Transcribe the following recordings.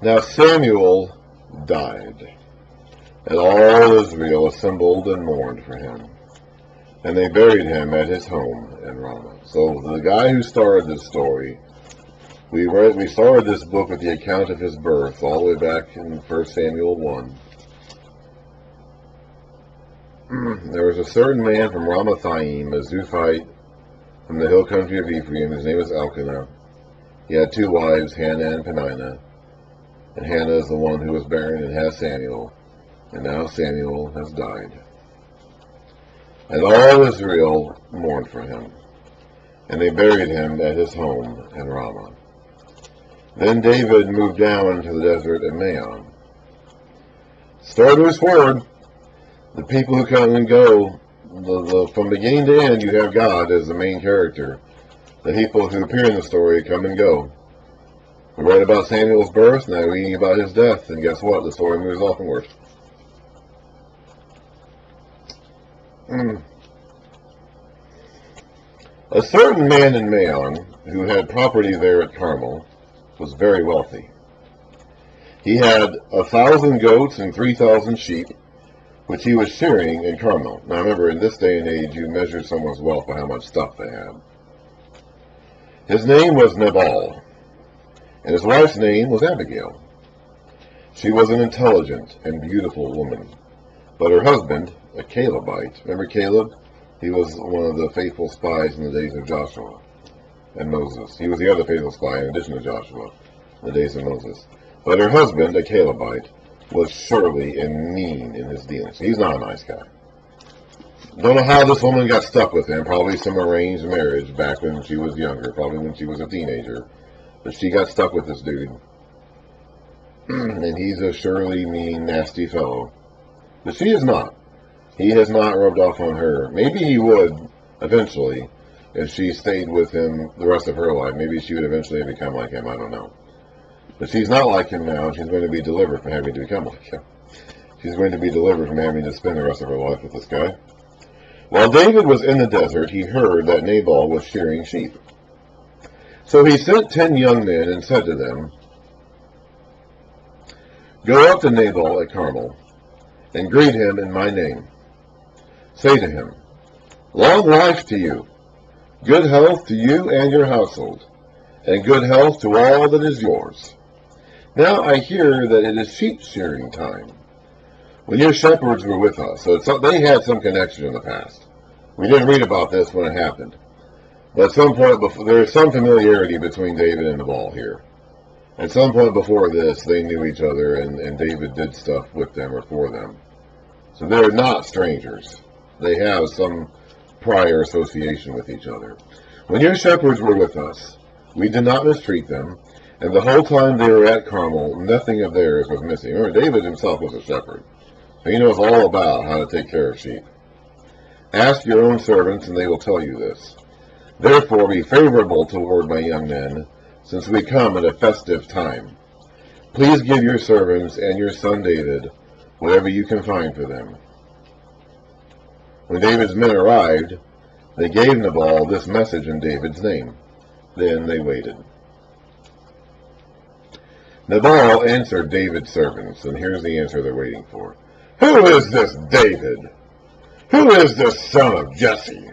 Now Samuel died, and all Israel assembled and mourned for him. And they buried him at his home in Ramah. So the guy who started this story, we started this book with the account of his birth, all the way back in 1 Samuel 1. There was a certain man from Ramathaim, a Zuphite, from the hill country of Ephraim. His name was Elkanah. He had 2 wives, Hannah and Peninnah. And Hannah is the one who was barren and has Samuel. And now Samuel has died. And all Israel mourned for him. And they buried him at his home in Ramah. Then David moved down into the desert of Maon. Story moves forward. The people who come and go, from beginning to end, you have God as the main character. The people who appear in the story come and go. We read about Samuel's birth, now we're reading about his death, and guess what? The story moves onward. A certain man in Maon, who had property there at Carmel, was very wealthy. He had 1,000 goats and 3,000 sheep, which he was shearing in Carmel. Now remember, in this day and age, you measure someone's wealth by how much stuff they had. His name was Nabal, and his wife's name was Abigail. She was an intelligent and beautiful woman, but her husband, a Calebite, remember Caleb? He was one of the faithful spies in the days of Joshua and Moses. He was the other faithful spy in addition to Joshua in the days of Moses. But her husband, a Calebite, was surly and mean in his dealings. He's not a nice guy. Don't know how this woman got stuck with him. Probably some arranged marriage back when she was younger, probably when she was a teenager. But she got stuck with this dude. And he's a surly, mean, nasty fellow. But she is not. He has not rubbed off on her. Maybe he would, eventually, if she stayed with him the rest of her life. Maybe she would eventually become like him, I don't know. But she's not like him now, and she's going to be delivered from having to become like him. She's going to be delivered from having to spend the rest of her life with this guy. While David was in the desert, he heard that Nabal was shearing sheep. So he sent 10 young men and said to them, "Go up to Nabal at Carmel, and greet him in my name. Say to him, 'Long life to you, good health to you and your household, and good health to all that is yours. Now I hear that it is sheep shearing time. When your shepherds were with us,'" so they had some connection in the past. We didn't read about this when it happened. But at some point, there is some familiarity between David and Nabal here. At some point before this, they knew each other, and David did stuff with them or for them. So they're not strangers. They have some prior association with each other. "When your shepherds were with us, we did not mistreat them, and the whole time they were at Carmel, nothing of theirs was missing." Remember, David himself was a shepherd. So he knows all about how to take care of sheep. "Ask your own servants, and they will tell you this. Therefore be favorable toward my young men, since we come at a festive time. Please give your servants and your son David whatever you can find for them." When David's men arrived, they gave Nabal this message in David's name. Then they waited. Nabal answered David's servants, and here's the answer they're waiting for. "Who is this David? Who is this son of Jesse?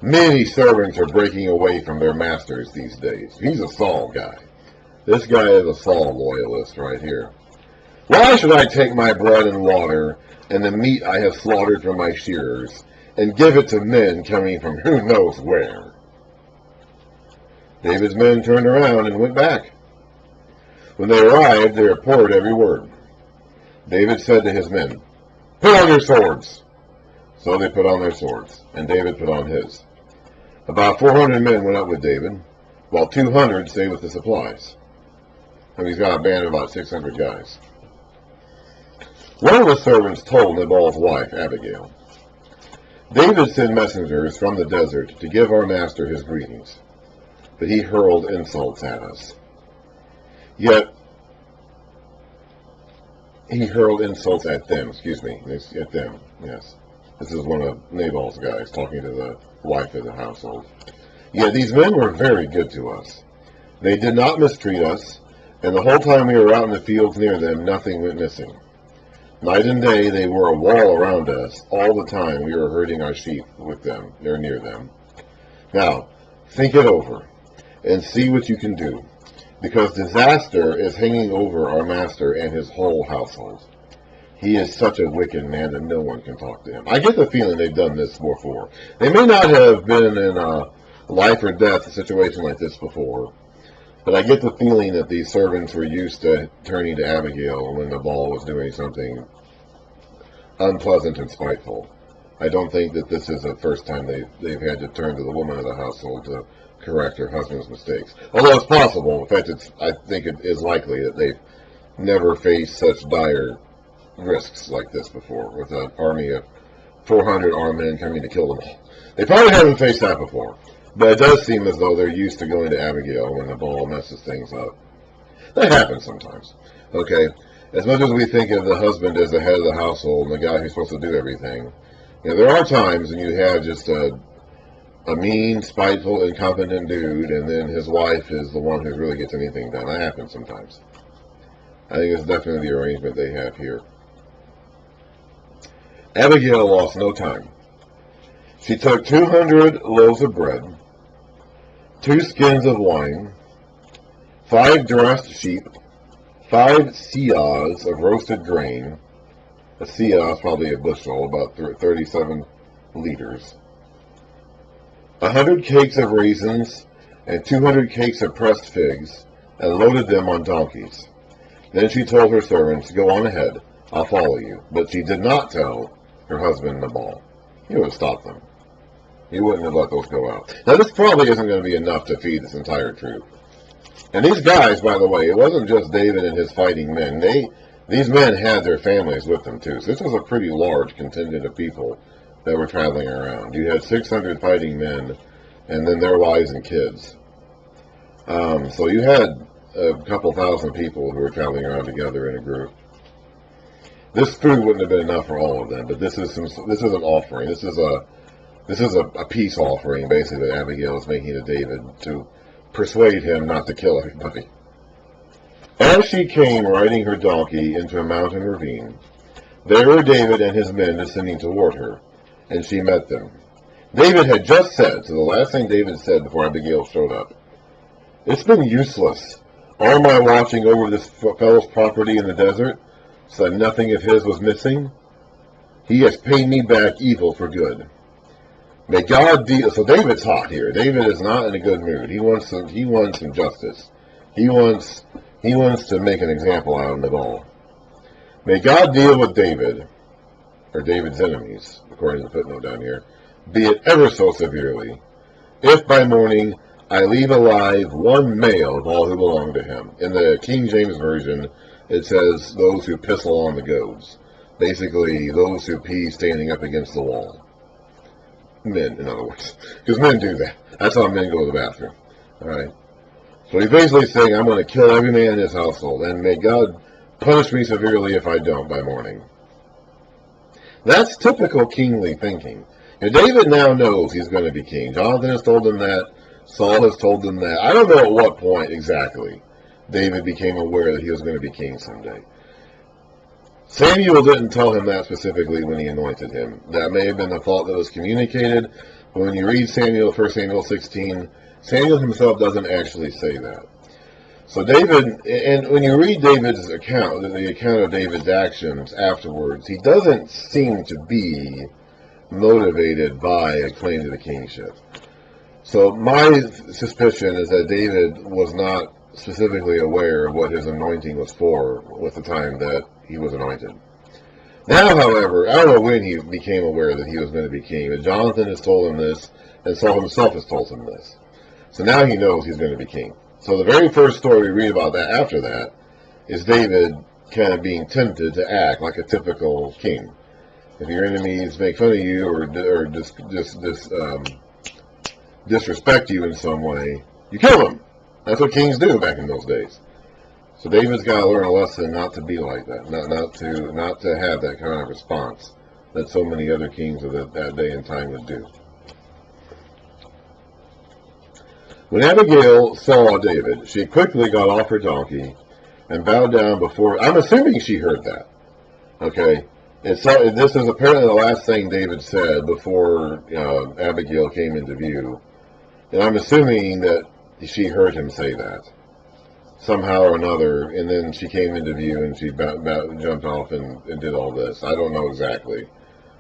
Many servants are breaking away from their masters these days." He's a Saul guy. This guy is a Saul loyalist right here. "Why should I take my bread and water and the meat I have slaughtered from my shearers and give it to men coming from who knows where?" David's men turned around and went back. When they arrived, they reported every word. David said to his men, "Put on your swords." So they put on their swords, and David put on his. About 400 men went up with David, while 200 stayed with the supplies. And he's got a band of about 600 guys. One of the servants told Nabal's wife, Abigail, "David sent messengers from the desert to give our master his greetings, but he hurled insults at us. Yet he hurled insults at them, at them, yes. This is one of Nabal's guys talking to the wife of the household. Yet these men were very good to us. They did not mistreat us, And the whole time we were out in the fields near them, nothing went missing. Night and day they were a wall around us. All the time we were herding our sheep with them. They're near them. Now, think it over and see what you can do, because disaster is hanging over our master and his whole household. He is such a wicked man that no one can talk to him. I get the feeling they've done this before. They may not have been in a life or death situation like this before, but I get the feeling that these servants were used to turning to Abigail when Nabal was doing something unpleasant and spiteful. I don't think that this is the first time they've had to turn to the woman of the household to correct her husband's mistakes. Although it's possible, in fact, I think it is likely that they've never faced such dire risks like this before, with an army of 400 armed men coming to kill them all. They probably haven't faced that before, but it does seem as though they're used to going to Abigail when the ball messes things up. That happens sometimes, okay? As much as we think of the husband as the head of the household and the guy who's supposed to do everything, you know, there are times when you have just a mean, spiteful, incompetent dude, and then his wife is the one who really gets anything done. That happens sometimes. I think it's definitely the arrangement they have here. Abigail lost no time. She took 200 loaves of bread, 2 skins of wine, 5 dressed sheep, 5 seahs of roasted grain. A seah is probably a bushel, about 37 liters. 100 cakes of raisins and 200 cakes of pressed figs, and loaded them on donkeys. Then she told her servants, "Go on ahead, I'll follow you." But she did not tell her husband Nabal. He would have stopped them. He wouldn't have let those go out. Now, this probably isn't going to be enough to feed this entire troop. And these guys, by the way, it wasn't just David and his fighting men. These men had their families with them, too. So this was a pretty large contingent of people that were traveling around. You had 600 fighting men, and then their wives and kids. So you had a couple thousand people who were traveling around together in a group. This food wouldn't have been enough for all of them, but this is an offering. This is a peace offering, basically, that Abigail is making to David to persuade him not to kill everybody. As she came riding her donkey into a mountain ravine, there were David and his men descending toward her, and she met them. David had just said, so the last thing David said before Abigail showed up, "It's been useless, all my watching over this fellow's property in the desert, so that nothing of his was missing. He has paid me back evil for good. May God deal." So David's hot here. David is not in a good mood. He wants some justice. He wants to make an example out of Nabal. "May God deal with David," or David's enemies, according to the footnote down here, "be it ever so severely, if by morning I leave alive one male of all who belong to him." In the King James Version, it says those who pissle on the goads. Basically, those who pee standing up against the wall. Men, in other words. Because men do that. That's how men go to the bathroom. Alright? So he's basically saying, I'm going to kill every man in his household, and may God punish me severely if I don't by morning. That's typical kingly thinking. And David now knows he's going to be king. Jonathan has told him that. Saul has told him that. I don't know at what point exactly David became aware that he was going to be king someday. Samuel didn't tell him that specifically when he anointed him. That may have been the thought that was communicated, but when you read 1 Samuel 16, Samuel himself doesn't actually say that. So David, and when you read David's account, the account of David's actions afterwards, he doesn't seem to be motivated by a claim to the kingship. So my suspicion is that David was not specifically aware of what his anointing was for with the time that he was anointed. Now, however, I don't know when he became aware that he was going to be king, but Jonathan has told him this, and Saul himself has told him this. So now he knows he's going to be king. So the very first story we read about that after that is David kind of being tempted to act like a typical king. If your enemies make fun of you or disrespect you in some way, you kill them. That's what kings do back in those days. So David's got to learn a lesson not to be like that, not to have that kind of response that so many other kings of that day and time would do. When Abigail saw David, she quickly got off her donkey and bowed down before. I'm assuming she heard that. Okay. This is apparently the last thing David said before Abigail came into view. And I'm assuming that she heard him say that somehow or another, and then she came into view and she jumped off and did all this. I don't know exactly.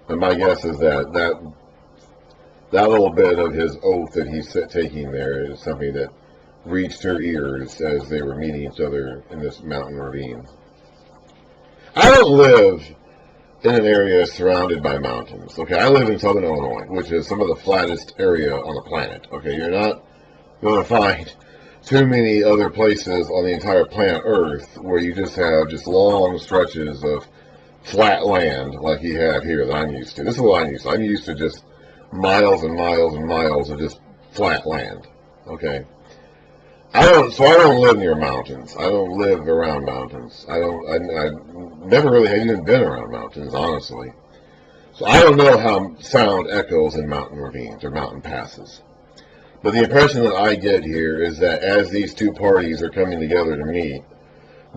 But my guess is that little bit of his oath that he's taking there is something that reached her ears as they were meeting each other in this mountain ravine. I don't live in an area surrounded by mountains. Okay, I live in southern Illinois, which is some of the flattest area on the planet. Okay, you're not going to find too many other places on the entire planet Earth where you just have long stretches of flat land like you have here that I'm used to. This is what I'm used to. I'm used to just miles and miles and miles of just flat land. Okay. I don't live near mountains. I don't live around mountains. I never really have even been around mountains, honestly. So I don't know how sound echoes in mountain ravines or mountain passes. But the impression that I get here is that as these two parties are coming together to meet,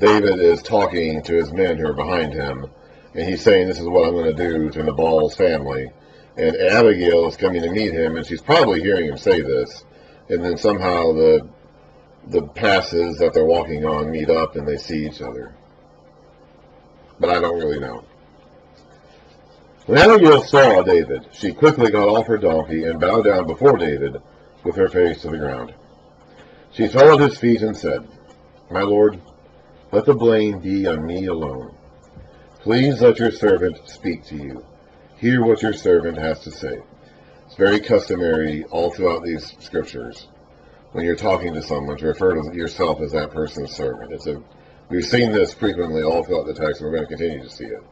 David is talking to his men who are behind him, and he's saying, this is what I'm going to do to Nabal's family. And Abigail is coming to meet him, and she's probably hearing him say this. And then somehow the passes that they're walking on meet up and they see each other. But I don't really know. When Abigail saw David, she quickly got off her donkey and bowed down before David with her face to the ground. She fell at his feet and said, My lord, let the blame be on me alone. Please let your servant speak to you. Hear what your servant has to say. It's very customary all throughout these scriptures, when you're talking to someone, to refer to yourself as that person's servant. We've seen this frequently all throughout the text, and we're going to continue to see it.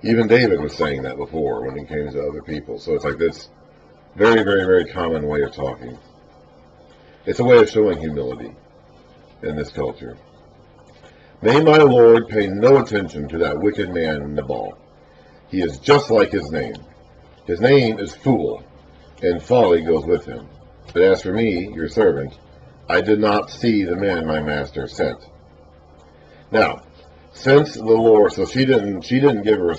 Even David was saying that before when he came to other people. So it's like this very, very, very common way of talking. It's a way of showing humility in this culture. May my Lord pay no attention to that wicked man Nabal. He is just like his name. His name is Fool, and folly goes with him. But as for me, your servant, I did not see the men my master sent. Now, since the Lord, so she didn't give her,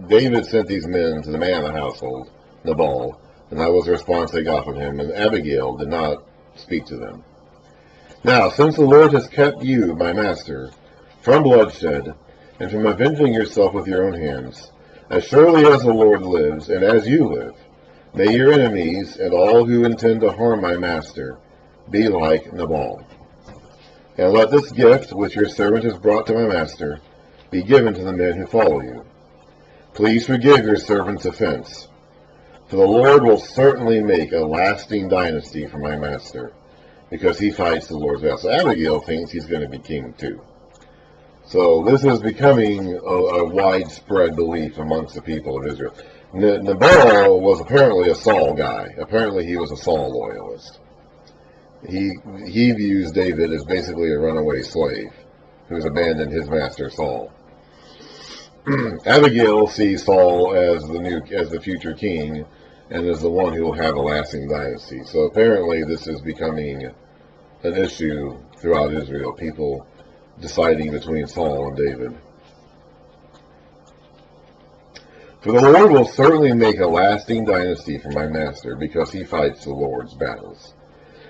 David sent these men to the man of the household, Nabal, and that was the response they got from him, and Abigail did not speak to them. Now, since the Lord has kept you, my master, from bloodshed, and from avenging yourself with your own hands, as surely as the Lord lives, and as you live, may your enemies, and all who intend to harm my master, be like Nabal. And let this gift, which your servant has brought to my master, be given to the men who follow you. Please forgive your servant's offense, for the Lord will certainly make a lasting dynasty for my master, because he fights the Lord's battle. So Abigail thinks he's going to be king too. So this is becoming a widespread belief amongst the people of Israel. Nabal was apparently a Saul guy. Apparently he was a Saul loyalist. He views David as basically a runaway slave who's abandoned his master Saul. Abigail sees Saul as the future king and as the one who will have a lasting dynasty. So apparently this is becoming an issue throughout Israel. People deciding between Saul and David. For the Lord will certainly make a lasting dynasty for my master, because he fights the Lord's battles.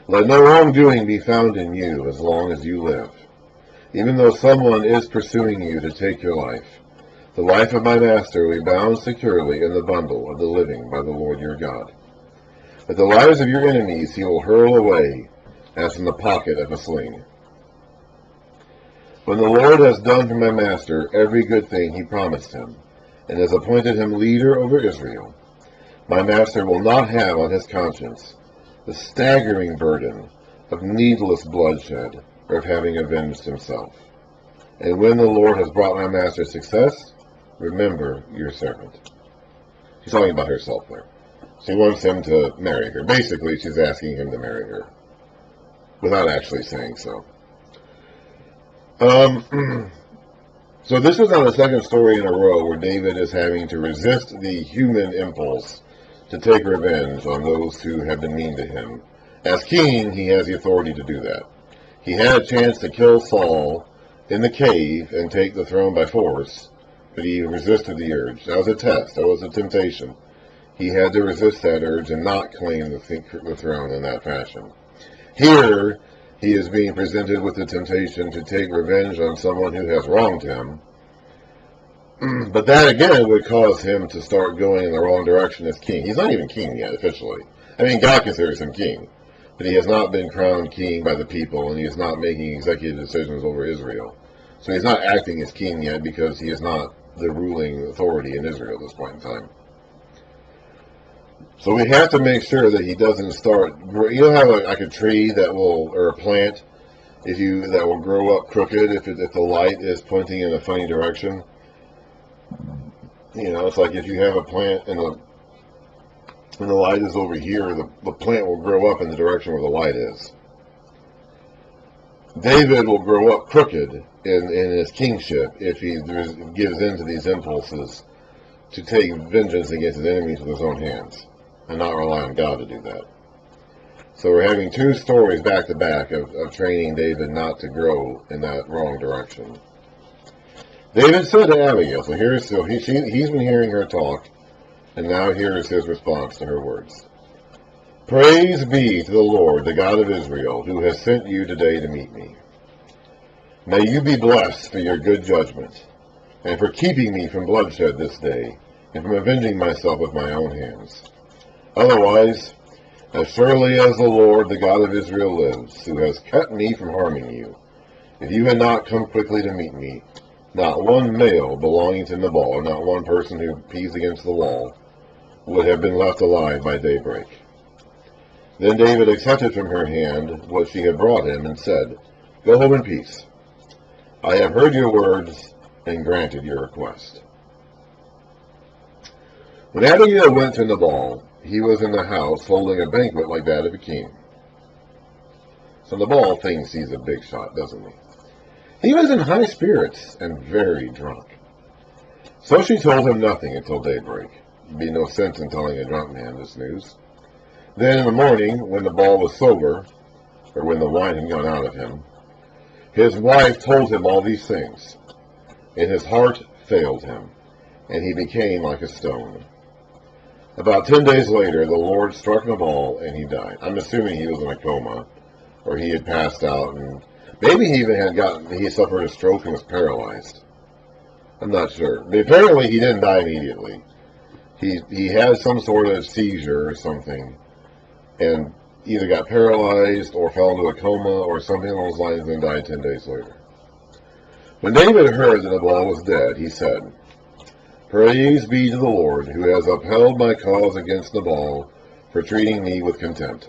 Let no wrongdoing be found in you as long as you live. Even though someone is pursuing you to take your life, the life of my master will be bound securely in the bundle of the living by the Lord your God. But the lives of your enemies he will hurl away as from the pocket of a sling. When the Lord has done for my master every good thing he promised him, and has appointed him leader over Israel, my master will not have on his conscience the staggering burden of needless bloodshed or of having avenged himself. And when the Lord has brought my master success, remember your servant. She's talking about herself there. She wants him to marry her. Basically, she's asking him to marry her, without actually saying so. So this is now the second story in a row where David is having to resist the human impulse to take revenge on those who have been mean to him. As king, he has the authority to do that. He had a chance to kill Saul in the cave and take the throne by force, but he resisted the urge. That was a test. That was a temptation. He had to resist that urge and not claim the throne in that fashion. Here, he is being presented with the temptation to take revenge on someone who has wronged him. But that, again, would cause him to start going in the wrong direction as king. He's not even king yet, officially. I mean, God considers him king. But he has not been crowned king by the people, and he is not making executive decisions over Israel. So he's not acting as king yet because he is not the ruling authority in Israel at this point in time. So we have to make sure that he doesn't start. You'll have like a tree that will, or a plant, that will grow up crooked if the light is pointing in a funny direction. You know, it's like if you have a plant and the light is over here, the plant will grow up in the direction where the light is. David will grow up crooked in his kingship if he gives in to these impulses to take vengeance against his enemies with his own hands and not rely on God to do that. So we're having two stories back to back of training David not to grow in that wrong direction. David said to Abigail, he's been hearing her talk, and now here's his response to her words. Praise be to the Lord, the God of Israel, who has sent you today to meet me. May you be blessed for your good judgment, and for keeping me from bloodshed this day, and from avenging myself with my own hands. Otherwise, as surely as the Lord, the God of Israel lives, who has kept me from harming you, if you had not come quickly to meet me, not one male belonging to Nabal, not one person who pees against the wall, would have been left alive by daybreak. Then David accepted from her hand what she had brought him, and said, Go home in peace. I have heard your words, and granted your request. When Abigail went to Nabal, he was in the house holding a banquet like that of a king. So Nabal thinks he's a big shot, doesn't he? He was in high spirits and very drunk. So she told him nothing until daybreak. There'd be no sense in telling a drunk man this news. Then in the morning, when Nabal was sober, or when the wine had gone out of him, his wife told him all these things, and his heart failed him, and he became like a stone. About 10 days later, the Lord struck Nabal, and he died. I'm assuming he was in a coma, or he had passed out, and maybe he suffered a stroke and was paralyzed. I'm not sure. But apparently he didn't die immediately. He had some sort of seizure or something, and either got paralyzed or fell into a coma or something along those lines, and then died 10 days later. When David heard that Nabal was dead, he said, Praise be to the Lord, who has upheld my cause against Nabal for treating me with contempt.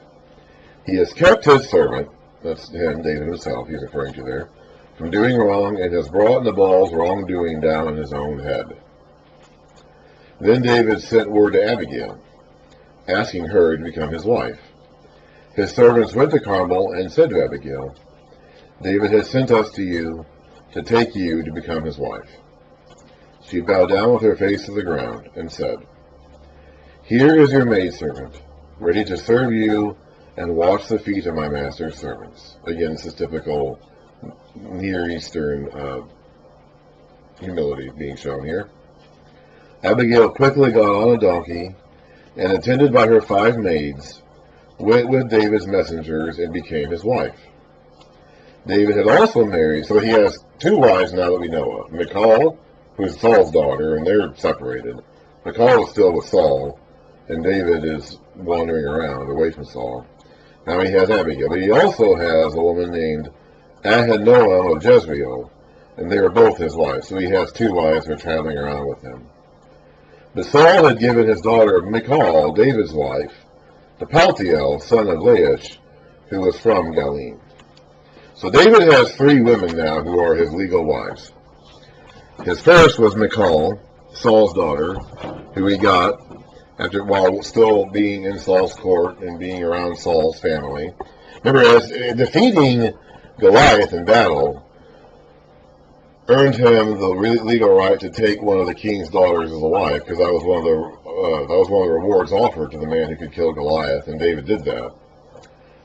He has kept his servant, that's him, David himself, he's referring to there, from doing wrong, and has brought Nabal's wrongdoing down on his own head. Then David sent word to Abigail, asking her to become his wife. His servants went to Carmel and said to Abigail, David has sent us to you to take you to become his wife. She bowed down with her face to the ground and said, Here is your maidservant, ready to serve you and wash the feet of my master's servants. Again, this is typical Near Eastern humility being shown here. Abigail quickly got on a donkey, and attended by her 5 maids, went with David's messengers and became his wife. David had also married, so he has 2 wives now that we know of. Michal, who is Saul's daughter, and they're separated. Michal is still with Saul, and David is wandering around away from Saul. Now he has Abigail, but he also has a woman named Ahinoam of Jezreel, and they are both his wives. So he has 2 wives who are traveling around with him. But Saul had given his daughter Michal, David's wife, to Paltiel, son of Laish, who was from Galim. So David has 3 women now who are his legal wives. His first was Michal, Saul's daughter, who he got while still being in Saul's court and being around Saul's family. Remember, as defeating Goliath in battle earned him the legal right to take one of the king's daughters as a wife, because that was one of the rewards offered to the man who could kill Goliath, and David did that.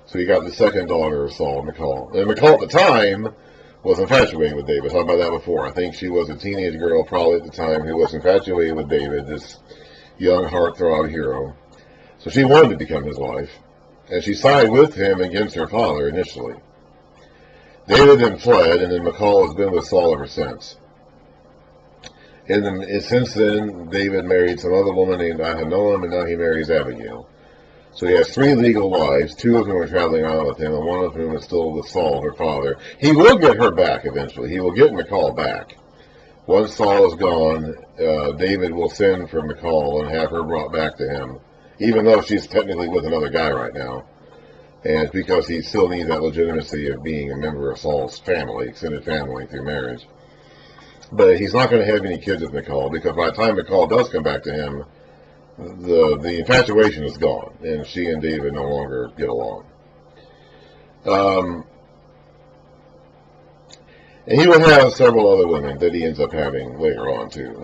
So you got the second daughter of Saul, Michal. And Michal at the time was infatuated with David. I talked about that before. I think she was a teenage girl probably at the time who was infatuated with David, this young heartthrob hero. So she wanted to become his wife. And she sided with him against her father initially. David then fled, and then Michal has been with Saul ever since. And since then, David married some other woman named Ahinoam, and now he marries Abigail. So he has 3 legal wives, 2 of whom are traveling around with him, and 1 of whom is still with Saul, her father. He will get her back eventually. He will get Michal back. Once Saul is gone, David will send for Michal and have her brought back to him, even though she's technically with another guy right now. And it's because he still needs that legitimacy of being a member of Saul's family, extended family, through marriage. But he's not going to have any kids with Michal, because by the time Michal does come back to him, the infatuation is gone, and she and David no longer get along. And he will have several other women that he ends up having later on, too.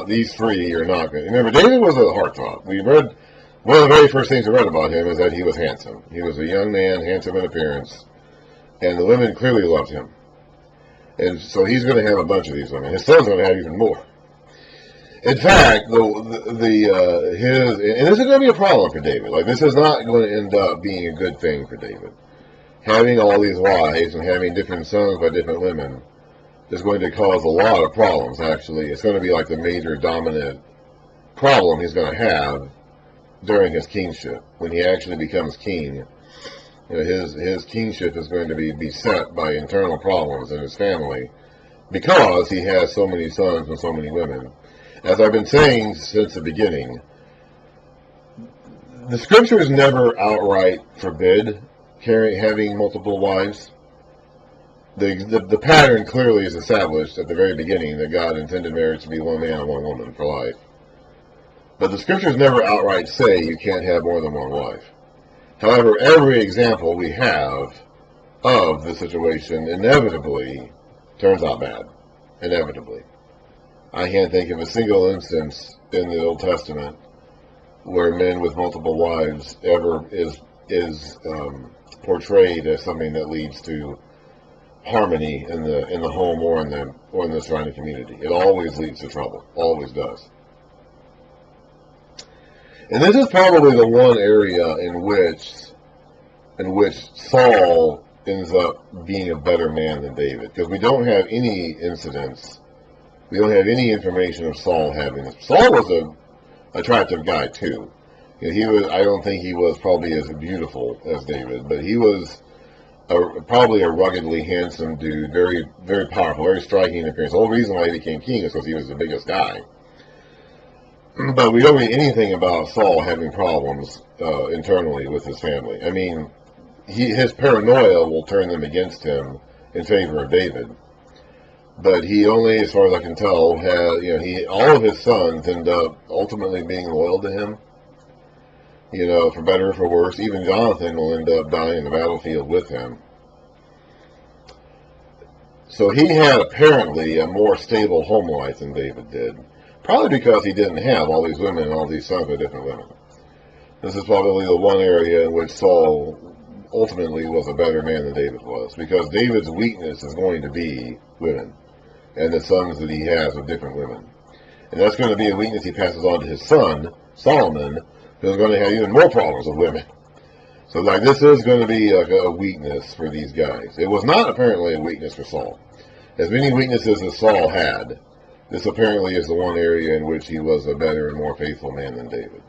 These 3 are not going to... Remember, David was a heartthrob. We read... One of the very first things I read about him is that he was handsome. He was a young man, handsome in appearance, and the women clearly loved him. And so he's going to have a bunch of these women. His son's going to have even more. In fact, and this is going to be a problem for David. Like, this is not going to end up being a good thing for David. Having all these wives and having different sons by different women is going to cause a lot of problems, actually. It's going to be like the major dominant problem he's going to have during his kingship. When he actually becomes king, his kingship is going to be beset by internal problems in his family because he has so many sons and so many women. As I've been saying since the beginning, the scriptures never outright forbid having multiple wives. The pattern clearly is established at the very beginning that God intended marriage to be 1 man and 1 woman for life. But the scriptures never outright say you can't have more than 1 wife. However, every example we have of the situation inevitably turns out bad. Inevitably. I can't think of a single instance in the Old Testament where men with multiple wives ever is portrayed as something that leads to harmony in the home or in the surrounding community. It always leads to trouble. Always does. And this is probably the one area in which Saul ends up being a better man than David, because we don't have any incidents, we don't have any information of Saul having this. Saul was an attractive guy too. I don't think he was probably as beautiful as David, but he was probably a ruggedly handsome dude, very, very powerful, very striking in appearance. The whole reason why he became king is because he was the biggest guy. But we don't read anything about Saul having problems internally with his family. I mean, his paranoia will turn them against him in favor of David. But he only, as far as I can tell, all of his sons end up ultimately being loyal to him. For better or for worse. Even Jonathan will end up dying in the battlefield with him. So he had apparently a more stable home life than David did. Probably because he didn't have all these women and all these sons of different women. This is probably the one area in which Saul ultimately was a better man than David was. Because David's weakness is going to be women. And the sons that he has of different women. And that's going to be a weakness he passes on to his son, Solomon, who's going to have even more problems with women. So this is going to be a weakness for these guys. It was not apparently a weakness for Saul. As many weaknesses as Saul had, this apparently is the one area in which he was a better and more faithful man than David.